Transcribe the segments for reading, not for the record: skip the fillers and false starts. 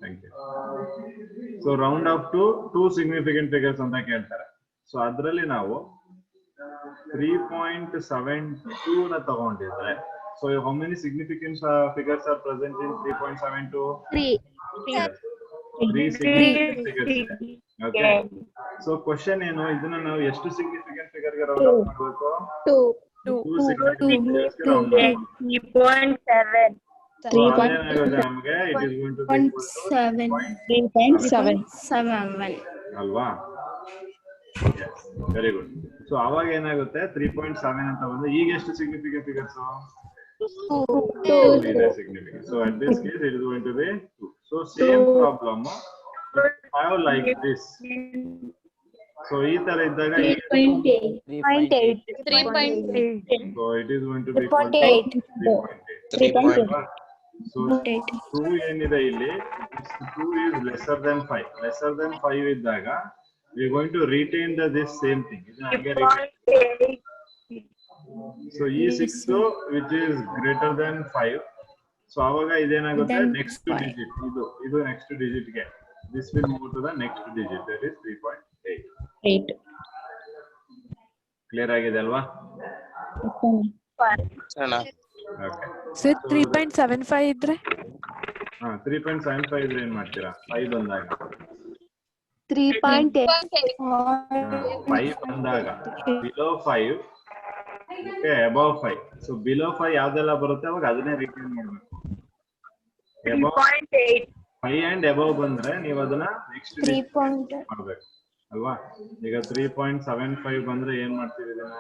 Thank you. So round off to 2 significant figures ಅಂತ ಕೇಳ್ತಾರೆ. So ಅದರಲ್ಲಿ ನಾವು 3.72 ನ ತಗೊಂಡಿದ್ರೆ, so how many significant figures are present in 3.72? 3 significant figures. Okay, so question ಏನು, ಇದನ್ನ ನಾವು ಎಷ್ಟು ಸಿಗ್ನಿಫಿಕೆಂಟ್ ಫಿಗರ್ ಗೆ ರೌಂಡ್ ಆಫ್ ಮಾಡಬೇಕು? 2 significant figures ಗೆ ರೌಂಡ್ ಮಾಡಬೇಕು. 3.7 ನಮಗೆ it is going to be equal to 3.7 ಅಲ್ವಾ? Yes, very good. So ಅವಾಗ ಏನಾಗುತ್ತೆ 3.7 ಅಂತ ಬಂದ್ರೆ ಈಗ ಎಷ್ಟು ಸಿಗ್ನಿಫಿಕೆಂಟ್ ಫಿಗರ್ಸ್? 2 ಇದೆ significant. So at this case it is going to be 2. So same problem I have like this. So ಈ ತರ ಇದ್ದಾಗ 3.8 so it is going to be 3.8. So 2 ಏನಿದೆ ಇಲ್ಲಿ, 2 is lesser than 5. Lesser than 5 ಇದ್ದಾಗ we are going to retain this same thing. So E6 which is greater than 5. So aವಾಗ ಇದೇನಾಗುತ್ತೆ, next digit, ಇದು next digit ಗೆ, this will move to the next digit, that is 3.8. Clear ಆಗಿದೆ ಅಲ್ವಾ? Okay sir 3.75 ಇದ್ರೆ 3.75 ಇದ್ರೆ ಏನ್ ಮಾಡ್ತೀರಾ? 5 ಬಂದಾಗ 3.8 5 ಬಂದಾಗ below 5 okay above 5. So below 5 ಯಾವ್ದೆಲ್ಲ ಬರುತ್ತೆ ಅವಾಗ ಅದನ್ನೇ ರಿಟೈನ್ ಮಾಡಬೇಕು. above 5 and above ಬಂದ್ರೆ ನೀವು ಅದನ್ನ ನೆಕ್ಸ್ಟ್ ಮಾಡಬೇಕು ಅಲ್ವಾ? ಈಗ 3.75 ಬಂದ್ರೆ ಏನ್ ಮಾಡ್ತೀವಿ, ಇದನ್ನ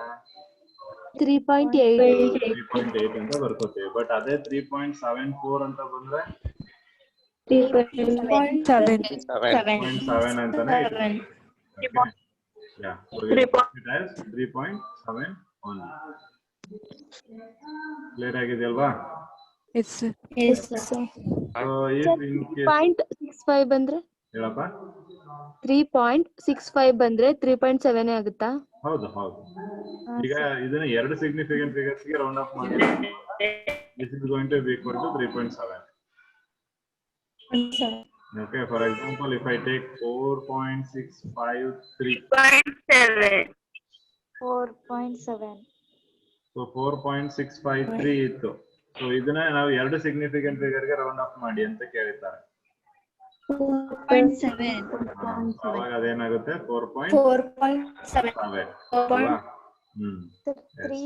3.8 ಅಂತ ಬರ್ಕೋತೀವಿ. ಬಟ್ ಅದೇ 3.74 ಅಂತ ಬಂದ್ರೆ 3.7 ಅಂತಾನೆ ಇದೆ. Yeah, so it has 3.7 only. Clear ಆಗಿದೆ ಅಲ್ವಾ? Yes sir. So if in case 3.65 ಬಂದ್ರೆ ಹೇಳಪ್ಪ, 3.65 ಬಂದ್ರೆ 3.7 ಆಗುತ್ತಾ? ಹೌದು ಹೌದು. ಈಗ ಇದನ್ನ ಎರಡು ಸಿಗ್ನಿಫಿಕೆಂಟ್ ಫಿಗರ್ಸ್ ಗೆ ರೌಂಡ್ ಆಫ್ ಮಾಡಿ, this is going to be equal to 3.7. Okay, for example, if I take 4.653 so 4.653 ಇತ್ತು. ಸೊ ಇದನ್ನ ನಾವು ಎರಡು ಸಿಗ್ನಿಫಿಕೆಂಟ್ ಫಿಗರ್ ಗೆ ರೌಂಡ್ ಆಫ್ ಮಾಡಿ ಅಂತ ಕೇಳಿದ್ದಾರೆ. 4.7 ಅವಾಗ ಅದೇನಾಗುತ್ತೆ 4.7. 3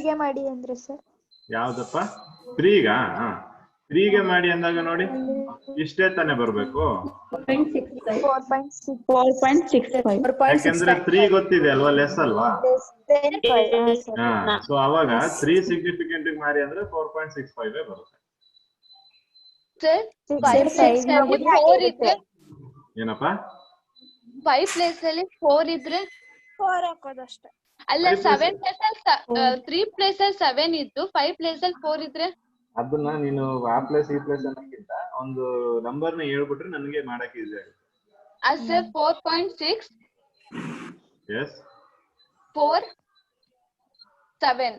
ಗೆ ಮಾಡಿ ಅಂದ್ರೆ ಸರ್ ಯಾವ್ದಪ್ಪ? 3 ಗೆ 3 ಗೆ ಮಾಡಿ ಅಂದಾಗ ನೋಡಿ ಇಷ್ಟೇ ತಾನೇ ಬರ್ಬೇಕು. 4.65 ಯಾಕಂದ್ರೆ 3 ಗೊತ್ತಿದೆ ಅಲ್ವಾ, ಲೆಸ್ ಅಲ್ವಾ? ಸೊ ಅವಾಗ 3 ಸಿಗ್ನಿಫಿಕೆಂಟ್ ಮಾಡಿ ಅಂದ್ರೆ 4.65 ಬರುತ್ತೆ. ಏನಪ್ಪ 5 ಪ್ಲೇಸ್ ಅಲ್ಲಿ 4 ಇದ್ರೆ 4 ಹಾಕೋದಷ್ಟೇ ಅಲ್ಲ. 7 ಪ್ಲೇಸ್ ಅಲ್ಲಿ 3 ಪ್ಲೇಸ್ ಅಲ್ಲಿ 7 ಇದ್ದು 5 ಪ್ಲೇಸ್ ಅಲ್ಲಿ 4 ಇದ್ರೆ ಅದನ್ನ ನೀನು ಆ ಪ್ಲೇಸ್ ಈ ಪ್ಲೇಸ್ ಅನ್ನೋಕ್ಕಿಂತ ಒಂದು ನಂಬರ್ನ ಹೇಳ್ಬಿಟ್ರೆ ನನಗೆ ಮಾಡಕ್ಕೆ ಈಸಿ ಆಗುತ್ತೆ. ಸರ್ 4.6 ಎಸ್ 4 7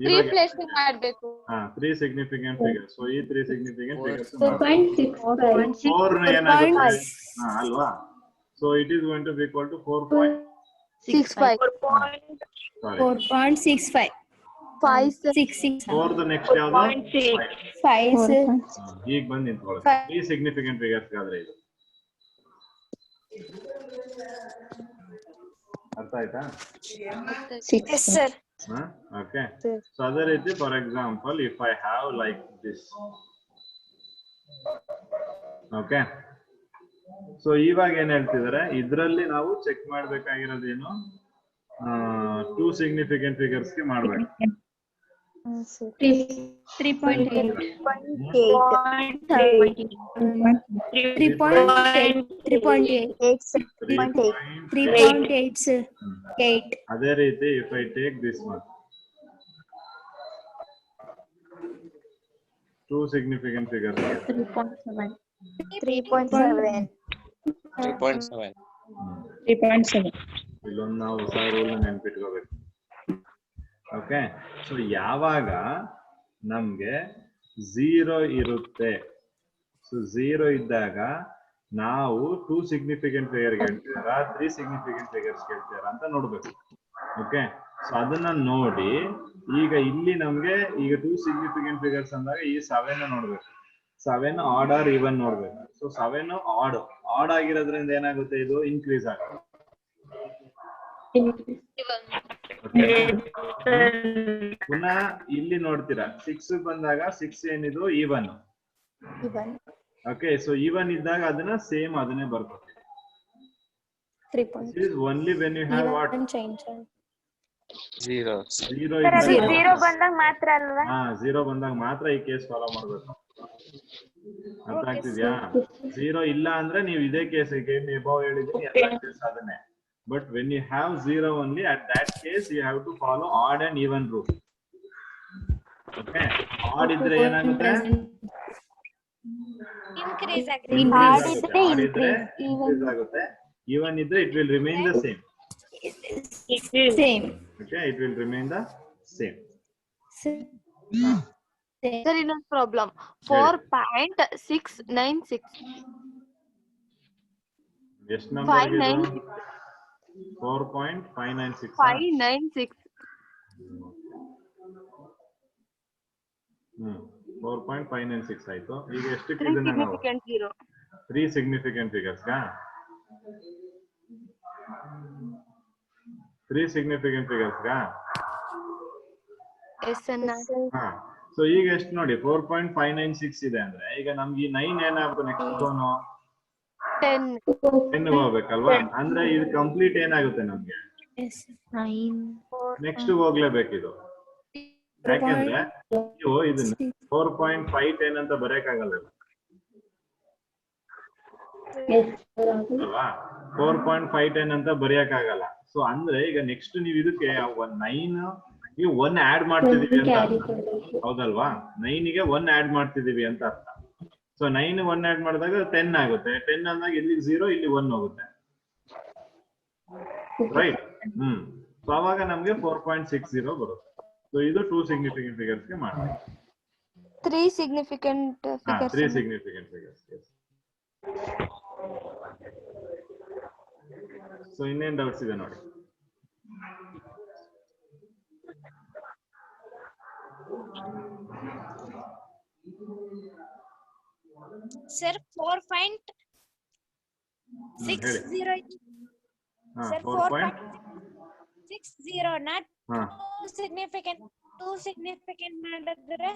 3 ಪ್ಲೇಸ್ ಮಾಡಬೇಕು. 3 ಸಿಗ್ನಿಫಿಕೆಂಟ್ ಫಿಗರ್ಸ್. ಸೊ ಈ 3 ಸಿಗ್ನಿಫಿಕೆಂಟ್ ಫಿಗರ್ಸ್ 4 ಏನಾಗುತ್ತೆ ಅಲ್ವಾ? So it is going to be equal to 4.65. 4.65 4 the next ಯಾವುದು? 5 ಈಗ ಬಂದು ನಿಂತ್ಕೊಳ್ಳಿ. 3 ಸಿಗ್ನಿಫಿಕೆಂಟ್ ಫಿಗರ್ಸ್ ಗಾದ್ರೆ ಇದು ಅರ್ಥ ಆಯ್ತಾ? ಸರ್ Okay, so other ರೀತಿ for example if I have like this, okay, so ಇವಾಗ ಏನ್ ಹೇಳ್ತಿದ್ದಾರೆ, ಇದರಲ್ಲಿ ನಾವು ಚೆಕ್ ಮಾಡ್ಬೇಕಾಗಿರೋದೇನು, 2 ಸಿಗ್ನಿಫಿಕೆಂಟ್ ಫಿಗರ್ಸ್ ಗೆ ಮಾಡ್ಬೇಕು. 3.8 ಅದೇ ರೀತಿ if I take this one, 2 significant figures, 3.7 ಇಲ್ಲೊಂದು ನಾವು ಹೊಸ ರೂಲ್ ನೆನ್ಪಿಟ್ಕೋಬೇಕು. ಓಕೆ, ಸೊ ಯಾವಾಗ ನಮ್ಗೆ 0 ಇರುತ್ತೆ. ಸೊ 0 ಇದ್ದಾಗ ನಾವು 2 ಸಿಗ್ನಿಫಿಕೆಂಟ್ ಫಿಗರ್ ಹೇಳ್ತೀರಾ 3 ಸಿಗ್ನಿಫಿಕೆಂಟ್ ಫಿಗರ್ಸ್ ಹೇಳ್ತೀರಾ ಅಂತ ನೋಡ್ಬೇಕು. ಓಕೆ, ಸೊ ಅದನ್ನ ನೋಡಿ ಈಗ ಇಲ್ಲಿ ನಮ್ಗೆ ಈಗ 2 ಸಿಗ್ನಿಫಿಕೆಂಟ್ ಫಿಗರ್ಸ್ ಅಂದಾಗ ಈ 7 ನೋಡ್ಬೇಕು. 7 ಆಡ್ ಆರ್ ಈವನ್ ನೋಡ್ಬೇಕು. ಸೊ 7 ಆಡ್ ಆಗಿರೋದ್ರಿಂದ ಏನಾಗುತ್ತೆ, ಇದು ಇನ್ಕ್ರೀಸ್ ಆಗುತ್ತೆ. ಪುನಃ ಇಲ್ಲಿ ನೋಡ್ತೀರಾ 6 ಬಂದಾಗ 6 ಏನಿದು ಈವನ್. ಓಕೆ, ಸೊ ಈವನ್ ಇದ್ದಾಗ ಅದನ್ನ ಸೇಮ್ ಅದನ್ನೇ ಬರ್ಕೊತೀವಿ. 3 points. This is only when you have what? Zero. Zero ಬಂದಾಗ ಮಾತ್ರ ಅಲ್ವಾ? ಹಾ, 0 ಬಂದಾಗ ಮಾತ್ರ ಈ ಕೇಸ್ ಫಾಲೋ ಮಾಡ್ಬೇಕು. ಅರ್ಥ ಆಗ್ತಿದ್ಯಾ? 0 ಇಲ್ಲ ಅಂದ್ರೆ ನೀವು ಇದೇ ಕೇಸ್ ಎಬವ್ ಹೇಳಿದ್ರೆ ಎಲ್ಲ ಕೇಸ್ ಅದನ್ನೇ. But when you have 0 only, at that case you have to follow odd and even rule. Okay, odd ಇದ್ರೆ ಏನಾಗುತ್ತೆ? Increase ಆಗುತ್ತೆ. Even ಇದ್ರೆ it will remain the same. Same. Okay, it will remain the same. Sir, ಇನ್ನೊಂದು problem 4.696 ಎಷ್ಟು number ಇದೆ? 4.596. 596 4.596 ಆಯ್ತು. ಈಗ ಎಷ್ಟಕ್ಕೆ 3 ಇದನ್ನ ನಾವು significant zero 3 significant figures 3 significant figures yes ಅನ್ನ ಹಾ. ಸೊ ಈಗ ಎಷ್ಟು ನೋಡಿ 4.596 ಇದೆ ಅಂದ್ರೆ ಈಗ ನಮ್ಗೆ ಈ 9 ಏನಾಗುತ್ತೆ ನೆಕ್ಸ್ಟ್ ಝೋನು 10 ಹೋಗ್ಬೇಕಲ್ವಾ? ಅಂದ್ರೆ ಇದು ಕಂಪ್ಲೀಟ್ ಏನಾಗುತ್ತೆ ನಮ್ಗೆ ನೆಕ್ಸ್ಟ್ ಹೋಗ್ಲೇಬೇಕಿದು. ಯಾಕೆಂದ್ರೆ ನೀವು ಇದನ್ನ 4.510 ಅಂತ ಬರೆಯಕ್ಕಾಗಲ್ಲ ಅಲ್ವಾ? 4.510 ಅಂತ ಬರೆಯಕ್ಕಾಗಲ್ಲ. ಸೊ ಅಂದ್ರೆ ಈಗ ನೆಕ್ಸ್ಟ್ ನೀವು ಇದಕ್ಕೆ 9 ನೀವು 1 ಆಡ್ ಮಾಡ್ತಿದೀವಿ ಅಂತ ಅರ್ಥ, ಹೌದಲ್ವಾ? 9ಗೆ 1 ಆಡ್ ಮಾಡ್ತಿದೀವಿ ಅಂತ ಅರ್ಥ. ಸೊ 9 1 ಆಡ್ ಮಾಡಿದಾಗ 10 ಆಗುತ್ತೆ. 10 ಅಂದಾಗ ಇಲ್ಲಿ 0 ಇಲ್ಲಿ 1 ಹೋಗುತ್ತೆ, ರೈಟ್? ಸೊ ಅವಾಗ ನಮ್ಗೆ 4.60 ಬರುತ್ತೆ. ಸೊ ಇದು 2 ಸಿಗ್ನಿಫಿಕೆಂಟ್ ಫಿಗರ್ಸ್ ಗೆ ಮಾಡ್ತೀವಿ. 3 significant figures 3 significant figures. So ಇನ್ನೇನ್ ಡೌಟ್ಸ್ ಇದೆ ನೋಡಿ? ಸರ್ 4.60 ಸರ್ 4.60 ನ 2 ಸಿಗ್ನಿಫಿಕೆಂಟ್ ಮಾಡಿದ್ರೆ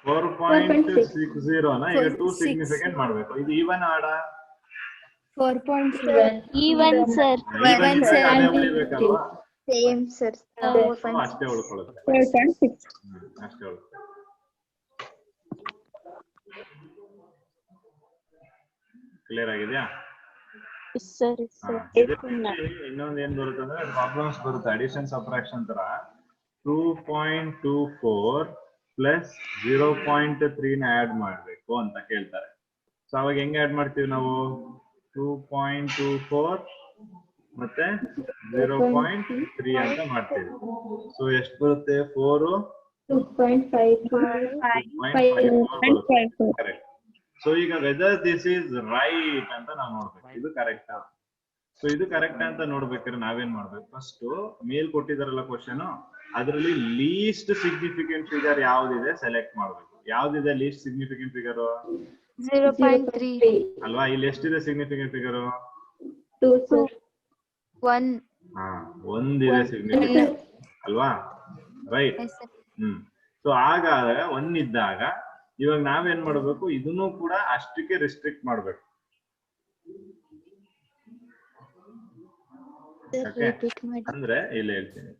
4.60 ನ ಈಗ 2 ಸಿಗ್ನಿಫಿಕೆಂಟ್ ಮಾಡ್ಬೇಕು. ಇದು ಈವನ್ ಆಡ 4.7 even sir ಉಳಿಬೇಕಲ್ವಾ? Same sir. ಅಷ್ಟೇ ಉಳ್ಕೊಳ್ಳುತ್ತೆ. 4.6 ಅಷ್ಟೇ ಉಳ್ಕೊಳ್ಳುತ್ತೆ. ಕ್ಲಿಯರ್ ಆಗಿದೆಯಾ? ಇನ್ನೊಂದು ಏನ್ ಬರುತ್ತೆ ಅಂದ್ರೆ ಪ್ರಾಬ್ಲಮ್ಸ್ ಬರುತ್ತೆ ಅಡಿಷನ್ ಸಬ್ಟ್ರಾಕ್ಷನ್ ತರ. 2.24 ಪ್ಲಸ್ 0.3 ನ ಆಡ್ ಮಾಡ್ಬೇಕು ಅಂತ ಕೇಳ್ತಾರೆ. ಸೊ ಅವಾಗ ಹೆಂಗ್ ಆಡ್ ಮಾಡ್ತೀವಿ ನಾವು? 2.24 ಮತ್ತೆ 0.3 ಅಂತ ಮಾಡ್ತೀವಿ. ಸೊ ಎಷ್ಟು ಬರುತ್ತೆ? 2.54 ಕರೆಕ್ಟ್. ಸೊ ಈಗ ವೆದರ್ ದಿಸ್ ಈಸ್ ರೈಟ್ ಅಂತ ನಾವು ನೋಡ್ಬೇಕು. ಇದು ಕರೆಕ್ಟಾ? ಸೊ ಇದು ಕರೆಕ್ಟ್ ಅಂತ ನೋಡ್ಬೇಕಾದ್ರೆ ನಾವೇನ್ ಮಾಡ್ಬೇಕು? ಫಸ್ಟ್ ಮೇಲ್ ಕೊಟ್ಟಿದಾರಲ್ಲ ಕ್ವಶನ್, ಅದರಲ್ಲಿ ಲೀಸ್ಟ್ ಸಿಗ್ನಿಫಿಕೆಂಟ್ ಫಿಗರ್ ಯಾವ್ದಿದೆ ಸೆಲೆಕ್ಟ್ ಮಾಡ್ಬೇಕು. ಯಾವ್ದಿದೆ ಲೀಸ್ಟ್ ಸಿಗ್ನಿಫಿಕೆಂಟ್ ಫಿಗರ್? 0.3 ಅಲ್ವಾ? ಇಲ್ಲಿ ಎಷ್ಟಿದೆ ಸಿಗ್ನಿಫಿಕೆಂಟ್ ಫಿಗರ್? 1 ಒಂದಿದೆ ಸಿಗ್ನಿಫಿಕೆಂಟ್ ಅಲ್ವಾ? ರೈಟ್. ಸೊ ಹಾಗಾದಾಗ 1 ಇದ್ದಾಗ ಇವಾಗ ನಾವೇನ್ ಮಾಡ್ಬೇಕು? ಇದನ್ನು ಕೂಡ ಅಷ್ಟಕ್ಕೆ ರಿಸ್ಟ್ರಿಕ್ಟ್ ಮಾಡ್ಬೇಕು. ಅಂದ್ರೆ ಇಲ್ಲಿ ಹೇಳ್ತೀನಿ.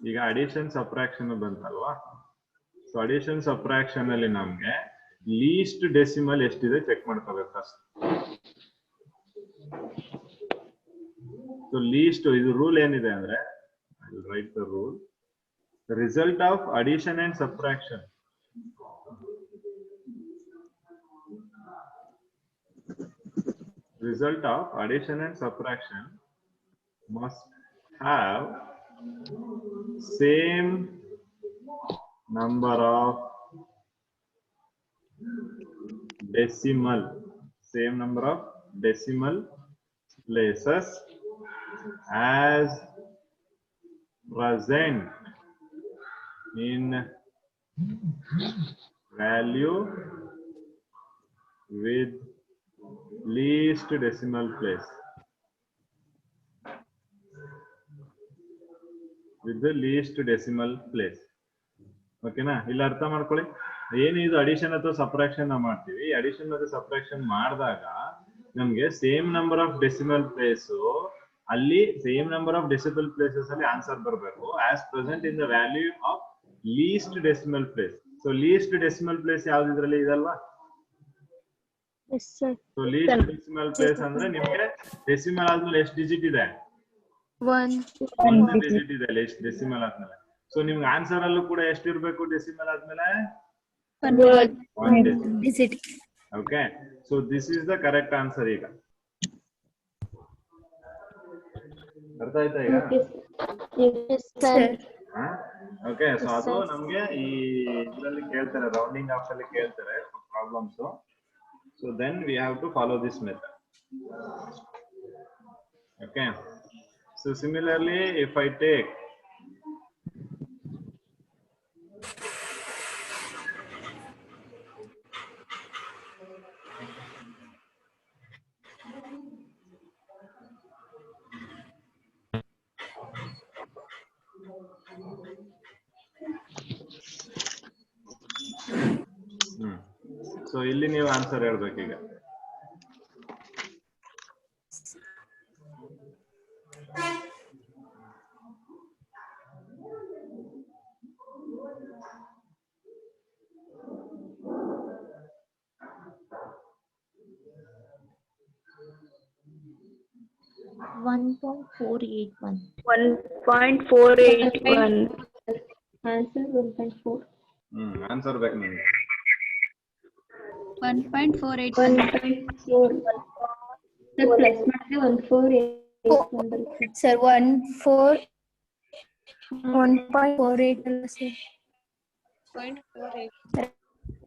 ಈಗ ಅಡಿಷನ್ ಸಬ್ಟ್ರಾಕ್ಷನ್ ಬಂತಲ್ವಾ? ಸೊ ಅಡಿಷನ್ ಸಬ್ಟ್ರಾಕ್ಷನ್ ಅಲ್ಲಿ ನಮ್ಗೆ ಲೀಸ್ಟ್ ಡೆಸಿಮಲ್ ಎಷ್ಟಿದೆ ಚೆಕ್ ಮಾಡ್ಕೋಬೇಕು ಫಸ್ಟ್. ಸೊ ಲೀಸ್ಟ್ ಇದು ರೂಲ್ ಏನಿದೆ ಅಂದ್ರೆ, I will write the rule. The result of addition and subtraction must have same number of decimal places as present in value with least decimal place. With the least decimal place. ಓಕೆನಾ? ಇಲ್ಲಿ ಅರ್ಥ ಮಾಡ್ಕೊಳ್ಳಿ, ಏನಿದು addition ಅಥವಾ subtraction ನಾವು ಮಾಡ್ತೀವಿ. ಈ addition ಮತ್ತು ಸಬ್ಟ್ರಾಕ್ಷನ್ ಮಾಡಿದಾಗ ನಮ್ಗೆ same number of decimal place, ಅಲ್ಲಿ same number of decimal places ಅಲ್ಲಿ ಆನ್ಸರ್ ಬರಬೇಕು as present in the value of least decimal place. So least decimal place ಯಾವ್ದು ಇದ್ರಲ್ಲಿ ಇದಲ್ವಾ? ಸೊ ಲೀಸ್ಟ್ ಡೆಸಿಮಲ್ ಪ್ಲೇಸ್ ಅಂದ್ರೆ ನಿಮ್ಗೆ ಡೆಸಿಮಲ್ ಆದ್ಮೇಲೆ ಎಷ್ಟು ಡಿಜಿಟ್ ಇದೆ? ಒಂದು ಡಿಜಿಟ್ ಇದೆ ಲೀಸ್ಟ್ ಡೆಸಿಮಲ್ ಆದ್ಮೇಲೆ. ಸೊ ನಿಮ್ಗೆ ಆನ್ಸರ್ ಅಲ್ಲೂ ಕೂಡ ಎಷ್ಟು ಇರ್ಬೇಕು ಡೆಸಿಮಲ್ ಆದ್ಮೇಲೆ? one digit. Okay, so this is the correct answer. ಈಗ ಅರ್ಥ ಆಯ್ತಾ ಈಗ? ಓಕೆ, ಸೊ ಅದು ನಮ್ಗೆ ಈ ಇದರಲ್ಲಿ ಕೇಳ್ತಾರೆ, ರೌಂಡಿಂಗ್ ಆಫ್ ಅಲ್ಲಿ ಕೇಳ್ತಾರೆ problems. So then we have to follow this method. Okay, so similarly if I take so ಇಲ್ಲಿ ನೀವು ಆನ್ಸರ್ ಹೇಳ್ಬೇಕೀಗ. Answer 1.481. ಆನ್ಸರ್ ಬೇಕು ನಿಮ್ಗೆ. 1.481. Sir, 1.48 sir.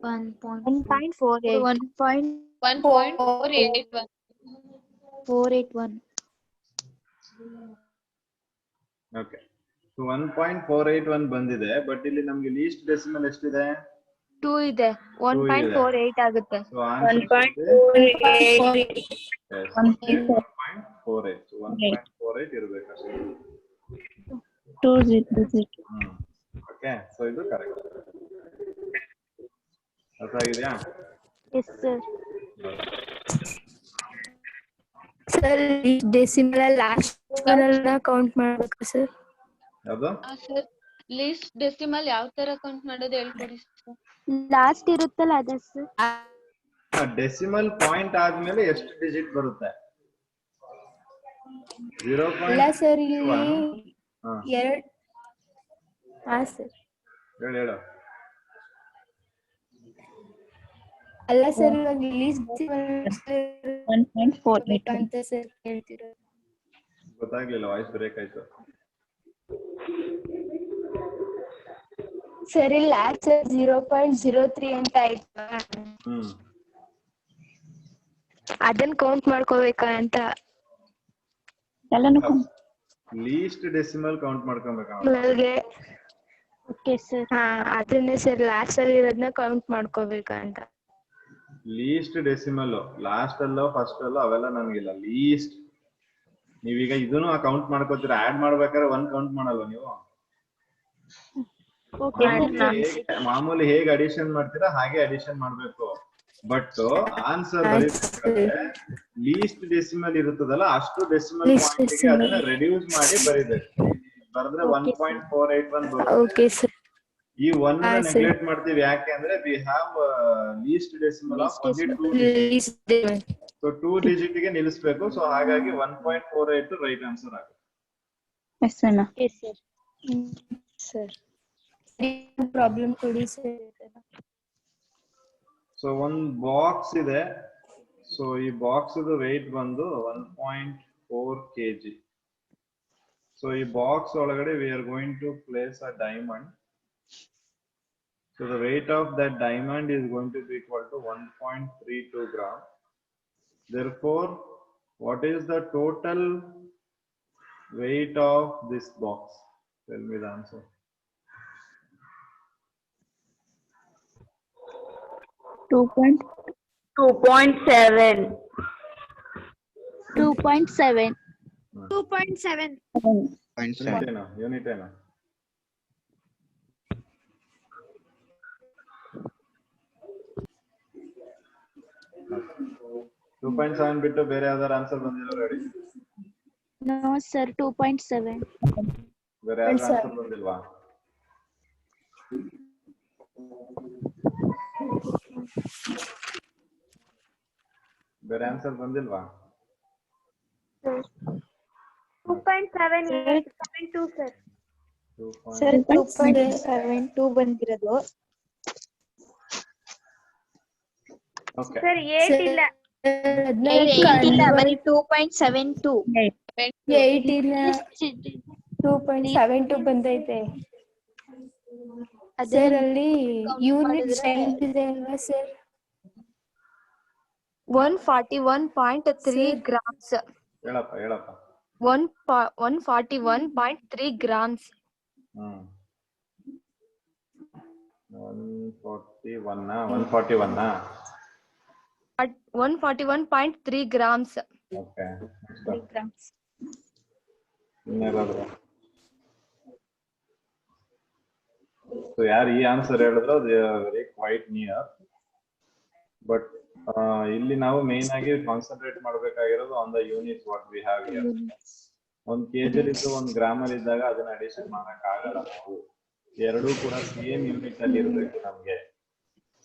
1.481. ಓಕೆ, ಸೊ 1.481 ಬಂದಿದೆ, ಬಟ್ ಇಲ್ಲಿ ನಮ್ಗೆ ಲೀಸ್ಟ್ ಡೆಸಿಮಲ್ ಎಷ್ಟಿದೆ? 2 ಇದೆ. 1.48 ಆಗುತ್ತೆ. So answer 1.48. 1.48 ಇರಬೇಕು ಅಷ್ಟೇ. 2 digit. ಓಕೆ, ಸೊ ಇದು ಕರೆಕ್ಟ್. ಅರ್ಥ ಆಗಿದೆಯಾ? Yes sir. Sir decimal last ಒನ್ನ ಕೌಂಟ್ ಮಾಡಬೇಕು ಸರ್. ಯಾವುದು? ಸರ್ ಲೀಸ್ಟ್ ಡೆಸಿಮಲ್ ಯಾವ ತರ ಕೌಂಟ್ ಮಾಡೋದು ಹೇಳ್ಕೊಡಿ ಸರ್. ಲಾಸ್ಟ್ ಇರುತ್ತಲ್ಲ ಅದ ಸರ್. ಡೆಸಿಮಲ್ ಪಾಯಿಂಟ್ ಆದ್ಮೇಲೆ ಎಷ್ಟು ಡಿಜಿಟ್ ಬರುತ್ತೆ? 0. ಇಲ್ಲ ಸರ್, ಇಲ್ಲಿ ಎರಡು. ಹಾ ಸರ್. ಹೇಳು. ಅಲ್ಲ ಸರ್, ಇವಾಗ ಲೀಸ್ಟ್ 1.48 ಅಂತ ಸರ್ ಹೇಳ್ತಿರೋದು. ಗೊತ್ತಾಗ್ಲಿಲ್ಲ, ವಾಯ್ಸ್ ಬ್ರೇಕ್ ಆಯ್ತು. ಸರ್ ಇಲ್ಲ ಸರ್ 0.03 ಅಂತ ಆಯ್ತು. ಅದನ್ನ ಕೌಂಟ್ ಮಾಡ್ಕೋಬೇಕಾ ಅಂತ? ಎಲ್ಲಾನು ಲೀಸ್ಟ್ ಡೆಸಿಮಲ್ ಕೌಂಟ್ ಮಾಡ್ಕೊಬೇಕಾ? Okay sir. ಹಾ, ಅದನ್ನೇ ಸರ್ ಲಾಸ್ಟ್ ಅಲ್ಲಿ ಇರೋದನ್ನ ಕೌಂಟ್ ಮಾಡ್ಕೋಬೇಕಾ ಅಂತ. ಲೀಸ್ಟ್ ಡೆಸಿಮಲ್ ಲಾಸ್ಟ್ ಅಲ್ಲೋ ಫಸ್ಟ್ ಅಲ್ಲೋ ಅವೆಲ್ಲ ನನಗಿಲ್ಲ. ಲೀಸ್ಟ್ ನೀವೀಗ ಇದನ್ನು ಕೌಂಟ್ ಮಾಡ್ಕೋತೀರಾ. ಆಡ್ ಮಾಡ್ಬೇಕಾದ್ರೆ 1 ಕೌಂಟ್ ಮಾಡಲ್ವ ನೀವು? ಮಾಮೂಲಿ ಹೇಗೆ ಅಡಿಷನ್ ಮಾಡ್ತೀರಾ ಹಾಗೆ ಅಡಿಷನ್ ಮಾಡ್ಬೇಕು. ಬಟ್ ಆನ್ಸರ್ ಬರೀಬೇಕಾದ್ರೆ ಲೀಸ್ಟ್ ಡೆಸಿಮಲ್ ಇರುತ್ತದಲ್ಲ, ಅಷ್ಟು ಡೆಸಿಮಲ್ ಪಾಯಿಂಟ್ ಗೆ ಅದನ್ನ ರೆಡ್ಯೂಸ್ ಮಾಡಿ ಬರೀಬೇಕು. ಬರೆದ್ರೆ 1.481 ಬರುತ್ತೆ. Okay sir. ಈ 1 ನ ನೆಗ್ಲೆಕ್ಟ್ ಮಾಡ್ತೀವಿ, ಯಾಕೆ ಅಂದ್ರೆ we have least decimal of only 2 digit. So 2 digit ಗೆ ನಿಲ್ಲಿಸಬೇಕು. ಸೊ ಹಾಗಾಗಿ 1.48 ರೈಟ್ ಆನ್ಸರ್ ಆಗುತ್ತೆ. ಎಸ್ ಅಣ್ಣ. Yes sir. ಸರ್ ಪ್ರಾಬ್ಲಮ್ ಕೊಡಿ ಸರ್. ಸೊ ಒಂದು ಬಾಕ್ಸ್ ಇದೆ. ಸೊ ಈ ಬಾಕ್ಸ್ ವೆಯ್ಟ್ ಬಂದು 1.4 kg. So ಈ ಬಾಕ್ಸ್ ಒಳಗಡೆ we are going to place a diamond. So the weight of that diamond is going to be equal to 1.32 gram. Therefore, what is the total weight of this box? Tell me the answer. 2.7. 2.7. 2.7. Unit ena. 2.7 ಬಿಟ್ಟು ಬೇರೆ ಯಾವ್ದಾರ answer ಬಂದಿಲ್ಲ ready? No, sir. 2.7. ಬೇರೆ ಯಾವ್ದಾರ answer ಬಂದಿಲ್ವಾ? ಬೇರೆ answer ಬಂದಿಲ್ವಾ? 2.7. sir. Sir 2.72 ಬಂದಿರೋದು. ಓಕೆ. Sir, 8 ಇಲ್ಲ. 8 ಇಲ್ಲ, ಬರೀ 2.72. 8 ಇಲ್ಲ, 2.72 ಬಂದೈತೆ. ಸರ್ ಅಲ್ಲಿ ಯೂನಿಟ್ ಸ್ಟ್ರೆಂತ್ ಇದೆ ಅಲ್ವಾ ಸರ್? 141.3 grams. ಹೇಳಪ್ಪ. 141.3 grams. 141.3 grams. ಓಕೆ. 3 grams. ಇನ್ನೇನಾದ್ರು? ಸೊ ಯಾರು ಈ ಆನ್ಸರ್ ಹೇಳಿದ್ರು ಅದು ವೆರಿ ಕ್ವೈಟ್ ನಿಯರ್. ಬಟ್ ಇಲ್ಲಿ ನಾವು ಮೇನ್ ಆಗಿ ಕಾನ್ಸಂಟ್ರೇಟ್ ಮಾಡಬೇಕಾಗಿರೋದು on the units what we have here. 1 kg ಇದ್ದು 1 ಗ್ರಾಮಲ್ಲಿ ಇದ್ದಾಗ ಅದನ್ನ ಅಡಿಷನ್ ಮಾಡಕ್ ಆಗಲ್ಲ ನಾವು. ಎರಡೂ ಕೂಡ ಸೇಮ್ ಯೂನಿಟ್ ಅಲ್ಲಿ ಇರಬೇಕು ನಮ್ಗೆ.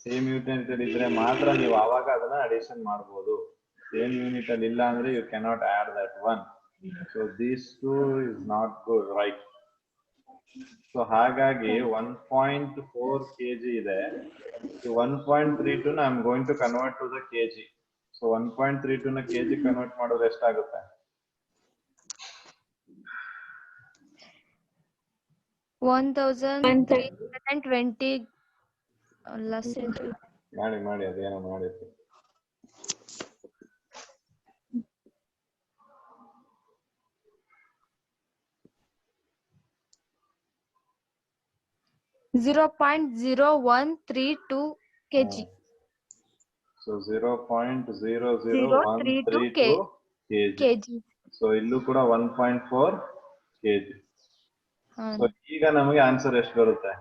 ಸೇಮ್ ಯೂನಿಟ್ ಅಲ್ಲಿ ಇದ್ರೆ ಮಾತ್ರ ನೀವು ಆವಾಗ ಅದನ್ನ ಅಡಿಷನ್ ಮಾಡಬಹುದು. ಸೇಮ್ ಯೂನಿಟ್ ಅಲ್ಲಿ ಇಲ್ಲ ಅಂದ್ರೆ you cannot add that one. So these two is not good, right? So ಹಾಗಾಗಿ 1.4 kg ಇದೆ. 1.32 I am going to convert to the kg. So 1.32 ನ kg ಕನ್ವರ್ಟ್ ಮಾಡೋದು ಎಷ್ಟಾಗುತ್ತೆ? 1320. ಮಾಡಿ ಅದೇನೋ ಮಾಡಿರ್ತೀವಿ. .0132 kg. So 0.00132 kg. ಸೊ ಇಲ್ಲೂ ಕೂಡ 1.4 kg. ಸೊ ಈಗ ನಮಗೆ ಆನ್ಸರ್ ಎಷ್ಟು ಬರುತ್ತೆ?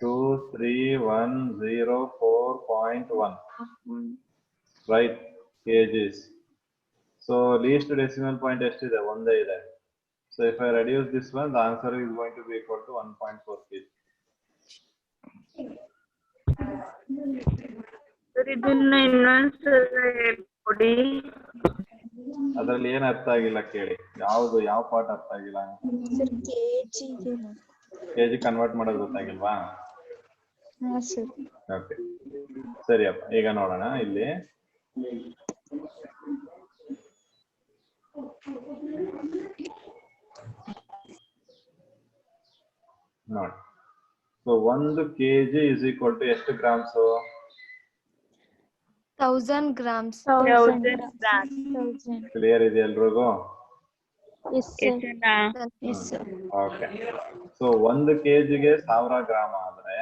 23104.1, right? kgs. So least decimal point ಎಷ್ಟಿದೆ? ಒಂದೇ ಇದೆ. So if I reduce this one, the answer is going to be equal to 1.4 kg. ಇದನ್ನ ಇನ್ನೊಂದ್ಸಲ ಹೇಳ್ಕೊಡಿ. ಅದರಲ್ಲಿ ಏನ್ ಅರ್ಥ ಆಗಿಲ್ಲ ಕೇಳಿ. ಯಾವ ಪಾರ್ಟ್ ಅರ್ಥ ಆಗಿಲ್ಲ? ಕೆಜಿ ಕನ್ವರ್ಟ್ ಮಾಡೋದು ಗೊತ್ತಾಗಿಲ್ವಾ? ಓಕೆ, ಸರಿಯಪ್ಪ. ಈಗ ನೋಡೋಣ ಇಲ್ಲಿ. ನೋಡಿ, so 1 kg is equal to ಎಷ್ಟು ಗ್ರಾಮ್ಸ್? 1000 grams. ಕ್ಲಿಯರ್ ಇದೆ ಎಲ್ರಿಗೂ? Yes, sir. Okay. So 1 kg ಗೆ 1000 ಗ್ರಾಮ್ ಆದ್ರೆ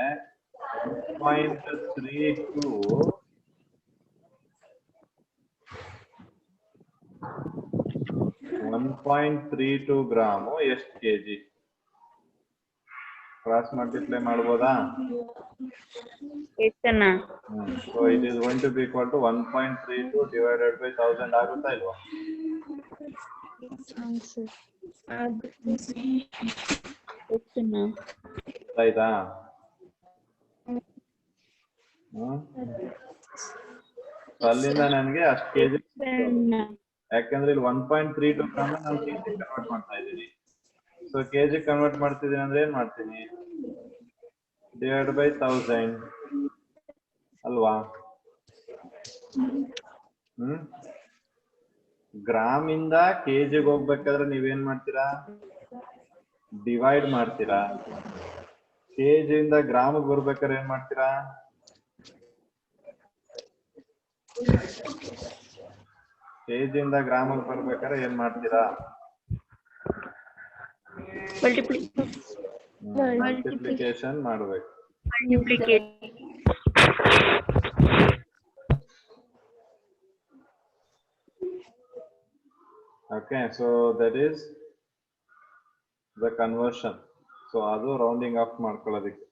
1.32 ಗ್ರಾಮು ಎಷ್ಟು ಕೆಜಿ? ಕ್ರಾಸ್ ಮಲ್ಟಿಪ್ಲೈ ಮಾಡ್ಬೋದಾ? So it is going to be equal to 1.32 divided by 1000 ಆಗುತ್ತಾ ಇಲ್ವಾ? ಆಯ್ತಾ? ಅಲ್ಲಿಂದ ನನಗೆ ಅಷ್ಟು ಕೆಜಿ, ಯಾಕಂದ್ರೆ ಇಲ್ಲಿ 1.32 ಗ್ರಾಮ್ ನಾನು ಕೆಜಿ ಕನ್ವರ್ಟ್ ಮಾಡ್ತಾ ಇದ್ದೀನಿ. ಸೊ ಕೆಜಿ ಕನ್ವರ್ಟ್ ಮಾಡ್ತಿದ್ದೀನಿ ಅಂದ್ರೆ ಏನ್ ಮಾಡ್ತೀನಿ? ಡಿವೈಡ್ ಬೈ 1000 ಅಲ್ವಾ? ಗ್ರಾಮ್ ಇಂದ ಕೆಜಿಗೆ ಹೋಗ್ಬೇಕಾದ್ರೆ ನೀವೇನ್ ಮಾಡ್ತೀರಾ? ಡಿವೈಡ್ ಮಾಡ್ತೀರಾ. ಕೆಜಿ ಇಂದ ಗ್ರಾಮಿಗೆ ಬರ್ಬೇಕಾದ್ರೆ ಏನ್ ಮಾಡ್ತೀರಾ? ಕೆಜಿ ಇಂದ ಗ್ರಾಮಿಗೆ ಬರ್ಬೇಕಾದ್ರೆ ಏನ್ ಮಾಡ್ತೀರಾ? ಮಲ್ಟಿಪ್ಲಿಕೇಶನ್ ಮಾಡ್ಬೇಕು. Okay, so that is the conversion. So adu rounding off ಮಾಡ್ಕೊಳ್ಳೋದಕ್ಕೆ.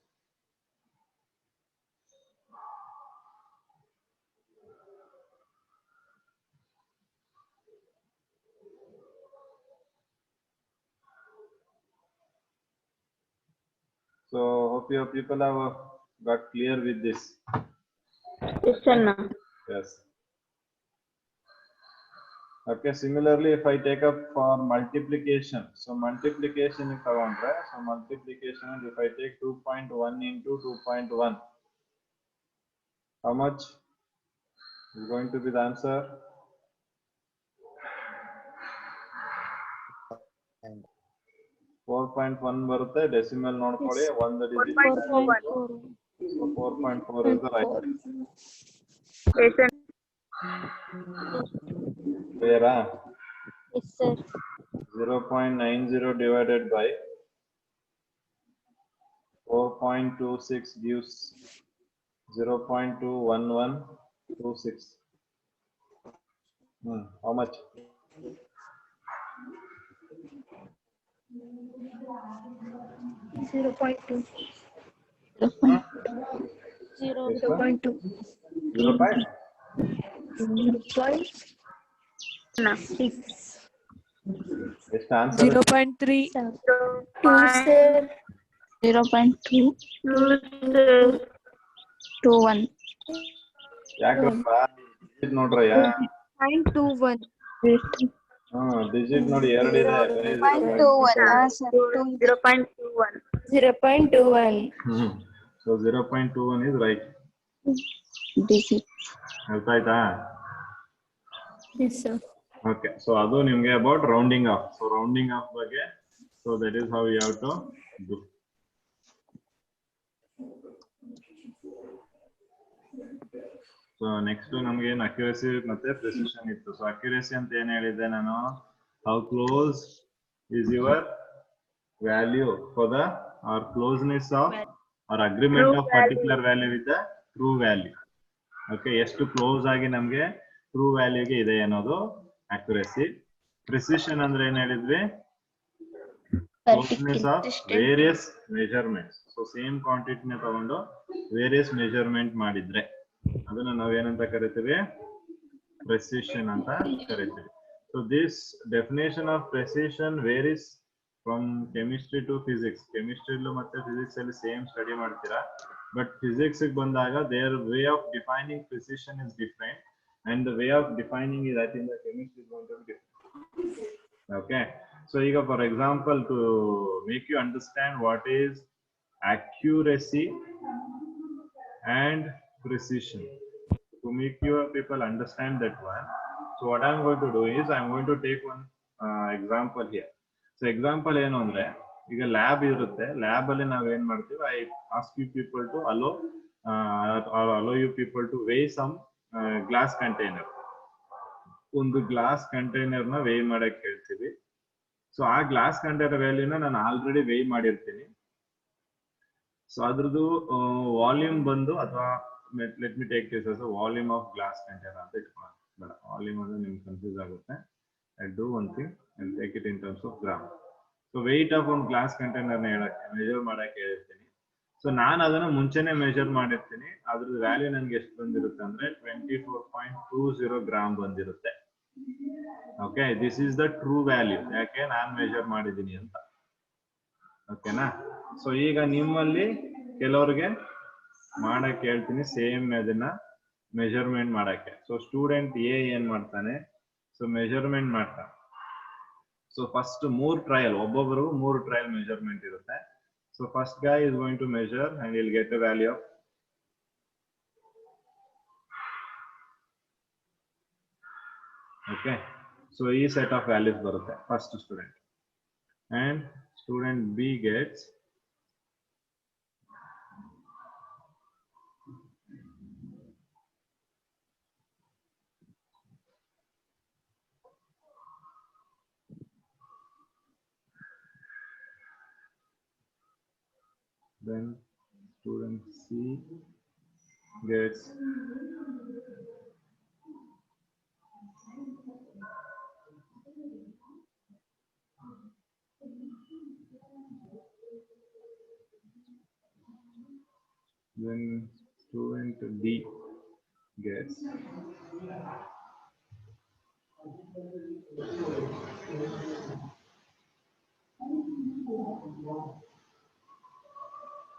So hope you people have got clear with this. Yes, Anna. Yes. Okay, similarly if I take up for multiplication, so multiplication is around, right? So multiplication, if I take 2.1 into 2.1, how much is going to be the answer? 4.1 ಬರುತ್ತೆ. Decimal ನೋಡ್ಕೊಳ್ಳಿ, ಒಂದು digit. 4.4 is the right answer. Clear? Yes, sir. 0.90 divided by 4.26 gives 0.21126. How much? 0.2. 0.2. 0.6. ಎಷ್ಟು answer? 0.3. 2, sir. 0.221. ಯಾಕಪ್ಪ digit ನೋಡ್ರಯ್ಯ? 0.21. Digit ನೋಡಿ, ಎರಡಿದೆ. 0.21. So 0.21 is right. ಅರ್ಥ ಆಯ್ತಾ? Yes, sir. Okay, so ಅದು ನಿಮ್ಗೆ about rounding off. So rounding off ಬಗ್ಗೆ, so that is how you have to do. So next ನಮ್ಗೆ ಏನು accuracy ಮತ್ತೆ precision ಇತ್ತು. So accuracy ಅಂತ ಏನ್ ಹೇಳಿದ್ದೆ ನಾನು? How close is your value for the or closeness of or agreement of particular value with the true value. Okay, ಎಷ್ಟು close ಆಗಿ ನಮ್ಗೆ ಟ್ರೂ ವ್ಯಾಲ್ಯೂಗೆ ಇದೆ ಅನ್ನೋದು accuracy. Precision ಅಂದ್ರೆ ಏನ್ ಹೇಳಿದ್ವಿ? Closeness of various measurements. So same quantity ನ ತಗೊಂಡು various measurement ಮಾಡಿದ್ರೆ ಅದನ್ನ ನಾವೇನಂತ ಕರಿತೀವಿ? Precision ಅಂತ ಕರಿತೀವಿ. So this definition of precision varies from chemistry to physics. Chemistry ಮತ್ತೆ physics ಅಲ್ಲಿ same study ಮಾಡ್ತೀರಾ, but physics ಗೆ ಬಂದಾಗ their way of defining precision is different, and the way of defining it, I think the chemistry is going to be different. Okay, so ಈಗ for example, to make you understand what is accuracy and precision, to make your people understand that one, so what I'm going to do is I'm going to take one example here. So example ಏನು ಅಂದ್ರೆ, ಈಗ lab ಇರುತ್ತೆ, lab ಅಲ್ಲಿ ನಾವ್ ಏನ್ ಮಾಡ್ತೀವಿ? I ask you people to allow you people to weigh some glass container. ಒಂದು glass container ನ ವೇಯ್ ಮಾಡಕ್ ಹೇಳ್ತೀವಿ. ಸೊ ಆ ಗ್ಲಾಸ್ ಕಂಟೈನರ್ ವ್ಯಾಲ್ಯೂನ ನಾನು ಆಲ್ರೆಡಿ ವೇಯ್ ಮಾಡಿರ್ತೀನಿ. ಸೊ ಅದ್ರದ್ದು ವಾಲ್ಯೂಮ್ ಬಂದು, ಅಥವಾ let me take this as volume of glass container ಅಂತ ಇಟ್ಕೊಳ್ಳೋಣ. ಬೇಡ, ವಾಲ್ಯೂಮ್ ಅಂದ್ರೆ ನಿಮ್ಗೆ ಕನ್ಫ್ಯೂಸ್ ಆಗುತ್ತೆ. I do one thing, I take it in terms of gram. So weight of ಒಂದು ಗ್ಲಾಸ್ ಕಂಟೈನರ್ ನ ಮೆಜರ್ ಮಾಡಕ್ಕೆ ಹೇಳಿರ್ತೀನಿ. ಸೊ ನಾನು ಅದನ್ನ ಮುಂಚೆನೆ ಮೆಜರ್ ಮಾಡಿರ್ತೀನಿ. ಅದ್ರದ್ದು ವ್ಯಾಲ್ಯೂ ನನ್ಗೆ ಎಷ್ಟು ಬಂದಿರುತ್ತೆ ಅಂದ್ರೆ 24.20 ಗ್ರಾಮ್ ಬಂದಿರುತ್ತೆ. Okay, this is the true value, ಯಾಕೆ ನಾನು ಮೆಜರ್ ಮಾಡಿದ್ದೀನಿ ಅಂತ. ಓಕೆನಾ? ಸೊ ಈಗ ನಿಮ್ಮಲ್ಲಿ ಕೆಲವ್ರಿಗೆ ಮಾಡಕ್ಕೆ ಹೇಳ್ತೀನಿ ಸೇಮ್ ಅದನ್ನ ಮೆಜರ್ಮೆಂಟ್ ಮಾಡಕ್ಕೆ. ಸೊ ಸ್ಟೂಡೆಂಟ್ ಎ ಏನ್ ಮಾಡ್ತಾನೆ? ಸೊ ಮೆಜರ್ಮೆಂಟ್ ಮಾಡ್ತಾನೆ. ಸೊ ಫಸ್ಟ್ 3 ಟ್ರಯಲ್, ಒಬ್ಬೊಬ್ಬರಿಗೂ 3 ಟ್ರಯಲ್ ಮೆಜರ್ಮೆಂಟ್ ಇರುತ್ತೆ. So first guy is going to measure and he'll get a value of okay. So ಈ ಸೆಟ್ ಆಫ್ ವ್ಯಾಲ್ಯೂಸ್ ಬರುತ್ತೆ first student. And student B gets then student C gets then student D gets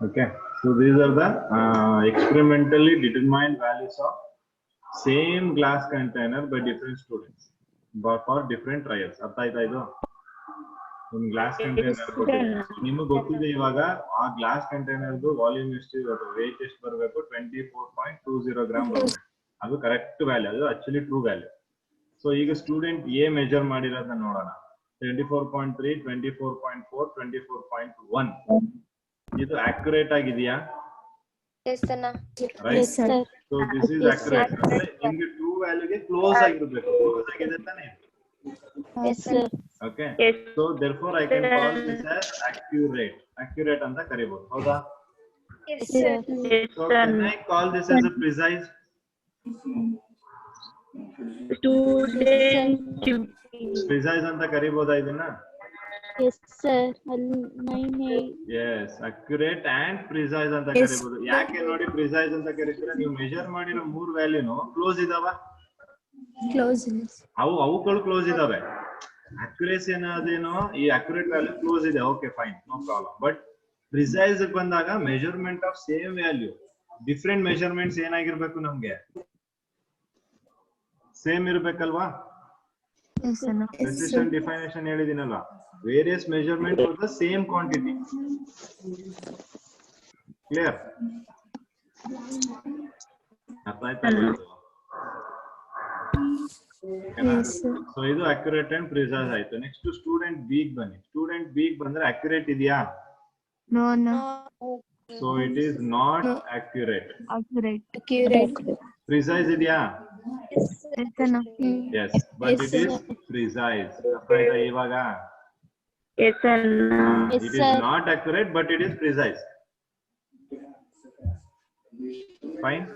okay. So these are the experimentally determined values of same glass container by different students but for different trials. ಅರ್ಥ ಆಯ್ತಾ ಇದು? ಒಂದು glass container ಕೊಟ್ಟಿದೆ, ನಿಮಗೆ ಗೊತ್ತಿದೆ ಇವಾಗ ಆ glass ಕಂಟೈನರ್ದು volume ಎಷ್ಟು ಇರೋದು, ವೇಟ್ ಎಷ್ಟು ಬರಬೇಕು, 24.20 ಗ್ರಾಮ್ ಬರಬೇಕು. ಅದು ಕರೆಕ್ಟ್ ವ್ಯಾಲ್ಯೂ, ಅದು ಆಕ್ಚುಲಿ ಟ್ರೂ ವ್ಯಾಲ್ಯೂ. ಸೊ ಈಗ ಸ್ಟೂಡೆಂಟ್ ಎ ಮೆಜರ್ ಮಾಡಿರೋದನ್ನ ನೋಡೋಣ. 24.3, 24.4, 24.1 ಇದು ಅಕ್ಯುರೇಟ್ ಆಗಿದೆಯಾ? Yes sir. Right? Yes sir. So this is accurate. ನಿಮಗೆ ಟ್ರೂ ವ್ಯಾಲ್ಯೂಗೆ ಕ್ಲೋಸ್ ಆಗಿರಬೇಕು. ಕ್ಲೋಸ್ ಆಗಿದೆ ತಾನೆ? Yes sir. Okay. Yes. So therefore I can call this as accurate. Accurate anta karibodu. Hauda? Yes sir. So can I call this as a precise? Student Precise anta kariboda idana? Yes sir. 98. Yes, accurate and precise anta karibodu. Yake ನೋಡಿ precise anta ಕರೀತೀರಾ? ನೀವು measure ಮಾಡಿರೋ ಮೂರು ವ್ಯಾಲ್ಯೂನು close ಇದಾವ? Close. ಅವುಗಳು close ಇದಾವೆ. Accuracy ಅನ್ನೋದೇನೋ ಈ ಅಕ್ಯುರೇಟ್ ವ್ಯಾಲ್ಯೂ ಕ್ಲೋಸ್ ಇದೆ, okay fine, no problem. But precise ಬಂದಾಗ measurement of same value, different measurements ಏನಾಗಿರ್ಬೇಕು ನಮ್ಗೆ? ಸೇಮ್ ಇರ್ಬೇಕಲ್ವಾ? ಪ್ರೆಸಿಷನ್ ಡಿಫೈನೇಷನ್ ಹೇಳಿದಿನಲ್ವಾ, various measurement for the same quantity. Clear? ಅರ್ಥ ಆಯ್ತಾ? ಸೊ ಇದು ಅಕ್ಯುರೇಟ್ ಅಂಡ್ ಪ್ರಿಸೈಸ್ ಆಯ್ತು. ನೆಕ್ಸ್ಟ್ ಸ್ಟೂಡೆಂಟ್ ಬಿ ಬನ್ನಿ. ಸ್ಟೂಡೆಂಟ್ ಬಿ ಬಂದ್ರೆ ಅಕ್ಯುರೇಟ್ ಇದೆಯಾ? No, no. So it is not accurate. Accurate. Precise ಇದೆಯಾ? Yes sir. Yes, but it is precise. ಅರ್ಥ ಆಯ್ತಾ ಇವಾಗ? Yes sir. It is not accurate but it is precise. Fine.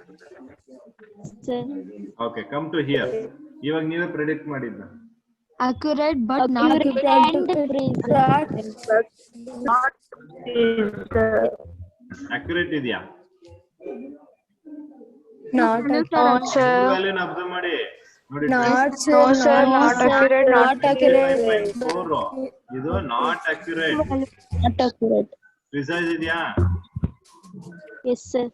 Okay, come to here. ಇವಾಗ ನೀವೇ predict ಮಾಡಿದ್ದ. Accurate but not accurate ಇದೆಯಾ? Not ವ್ಯಾಲ್ಯೂನ observe ಮಾಡಿ ನೋಡಿ. ಇದು ನಾಟ್ ಅಕ್ಯುರೇಟ್. ಪ್ರಿಸೈಸ್ ಇದೆಯಾ? Yes sir.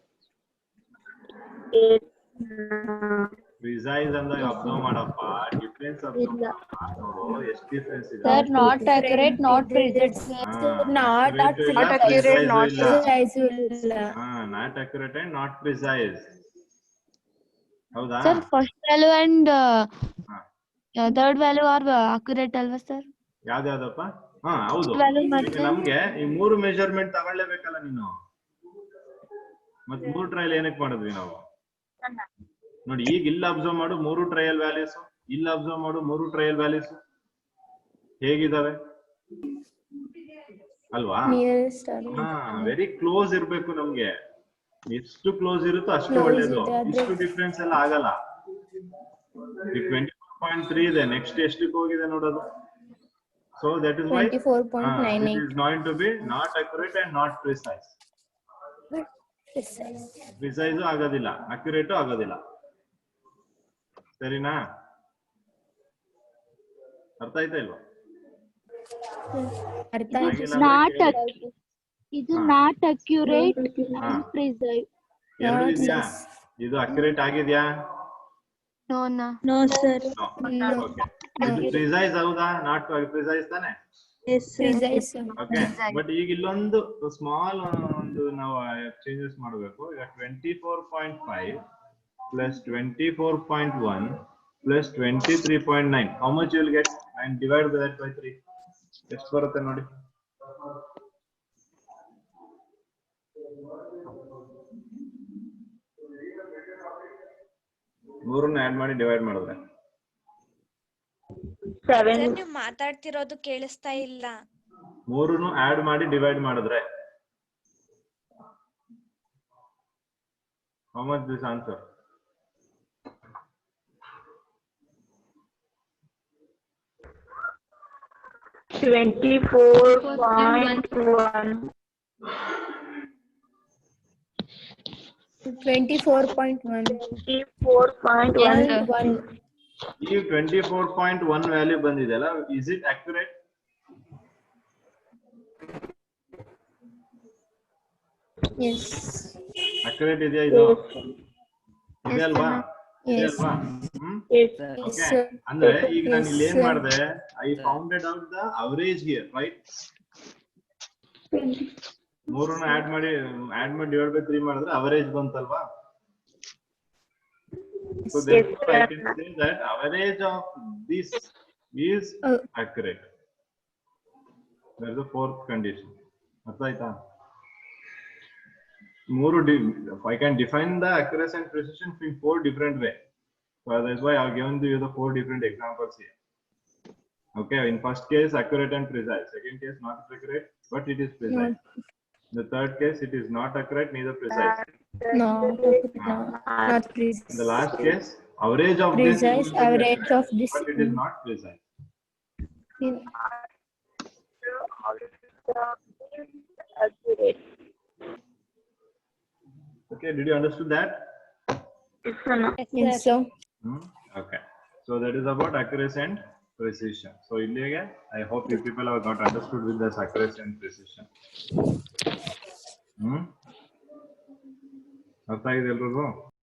ಪ್ರಿಸೈಸ್ ಅಂದಾಗ ಅಬ್ಸರ್ವ್ ಮಾಡಪ್ಪ, ಡಿಫರೆನ್ಸ್ ಅಬ್ಸರ್ವ್ ನೋಡು, ಎಷ್ಟು ಡಿಫರೆನ್ಸ್ ಇದೆ. Sir, not accurate, not precise. Not accurate, not precise. Not accurate and not precise. ಹೌದಾ? Sir, first value and third value are accurate alwa sir? ಯಾವ್ದಾವ್ದಪ್ಪ? ಹೌದು. ಈಗ ನಮ್ಗೆ ಈ ಮೂರು ಮೆಜರ್ಮೆಂಟ್ ತಗೊಳ್ಳೇಬೇಕಲ್ಲ ನೀನು. ಮತ್ ಮೂರು ಟ್ರಯಲ್ ಏನಕ್ಕೆ ಮಾಡಿದ್ವಿ ನಾವು? ನೋಡಿ, ಈಗ ಇಲ್ಲ ಅಬ್ಸರ್ವ್ ಮಾಡು ಮೂರು ಟ್ರಯಲ್ ವ್ಯಾಲ್ಯೂಸ್, ಇಲ್ಲ ಅಬ್ಸರ್ವ್ ಮಾಡು ಮೂರು ಟ್ರಯಲ್ ವ್ಯಾಲ್ಯೂಸ್ ಹೇಗಿದಾವೆ ಅಲ್ವಾ? ವೆರಿ ಕ್ಲೋಸ್ ಇರ್ಬೇಕು ನಮ್ಗೆ. ಎಷ್ಟು ಕ್ಲೋಸ್ ಇರುತ್ತೋ ಅಷ್ಟು ಒಳ್ಳೇದು. ಇಷ್ಟು ಡಿಫ್ರೆನ್ಸ್ ಎಲ್ಲ ಆಗಲ್ಲ. ಈಗ 24.3 ಇದೆ, ನೆಕ್ಸ್ಟ್ ಎಷ್ಟಕ್ಕೆ ಹೋಗಿದೆ ನೋಡೋದು. So that is why it is going to be not accurate and not precise. Precise ಆಗೋದಿಲ್ಲ, ಅಕ್ಯುರೇಟ್ ಆಗೋದಿಲ್ಲ. ಸರಿನಾ? ಅರ್ಥ ಆಯ್ತಾ ಇಲ್ವಾ? ಇದು ನಾಟ್ ಅಕ್ಯುರೇಟ್ and precise. ಎರಡು ಇದೆಯಾ? ಇದು ಅಕ್ಯುರೇಟ್ ಆಗಿದ್ಯಾ? No sir. ಓಕೆ. ಇದು ಪ್ರಿಸೈಸ್ ಹೌದಾ? ನಾಟ್ ಪ್ರಿಸೈಸ್ ತಾನೆ? Yes sir. ಓಕೆ. ಬಟ್ ಈಗ ಇಲ್ಲೊಂದು ಸ್ಮಾಲ್ ಒಂದು ನಾವು ಚೇಂಜಸ್ ಮಾಡಬೇಕು. ಈಗ 24.5 plus 24.1 plus 23.9. How much you will get? And divide that by 3. ಎಷ್ಟು ಬರುತ್ತೆ ನೋಡಿ. ಮೂರನ್ನು ಆಡ್ ಮಾಡಿ ಡಿವೈಡ್ ಮಾಡಿದ್ರೆ ಸರ್ ನೀವು ಮಾತಾಡ್ತಿರೋದು ಕೇಳಿಸ್ತಾ ಇಲ್ಲ. ಮೂರನ್ನು ಆಡ್ ಮಾಡಿ ಡಿವೈಡ್ ಮಾಡಿದ್ರೆ how much this answer? $24.1. 24.1. ಈ 24.1 ವ್ಯಾಲ್ಯೂ ಬಂದಿದೆಯಲ್ಲ, is it accurate? Yes. Accurate ಇದೆಯಾ ಇದು? ಇದೆ ಅಲ್ವಾ? ಇದೆ Yes. ಅಲ್ವಾ? Yes. Okay. ಅಂದ್ರೆ ಈಗ ನಾನು ಇಲ್ಲಿ ಏನ್ ಮಾಡಿದೆ, I founded out the average here, right? ಮೂರನ್ನು ಆಡ್ ಮಾಡಿ ಡಿವೈಡ್ ಬೈ 3 ಮಾಡಿದ್ರೆ average ಬಂತಲ್ವಾ? So therefore I can say that average of this is accurate. That is the fourth condition. ಅರ್ಥ ಆಯ್ತಾ? I can define the accuracy and precision in 4 different ways. So that's why I've given you the 4 different examples here. Okay, in first case accurate and precise, second case not accurate but it is precise. The third case it is not accurate neither precise. No, not precise. In the last case average of Precise, this is average of this. but it is not precise. Accurate. Okay, did you understood that? Yes, sir. Okay, so that is about accuracy and precision. So illige I hope you people have got understood with this accuracy and precision. ಅರ್ಥ ಆಗಿದೆ ಎಲ್ರಿಗೂ?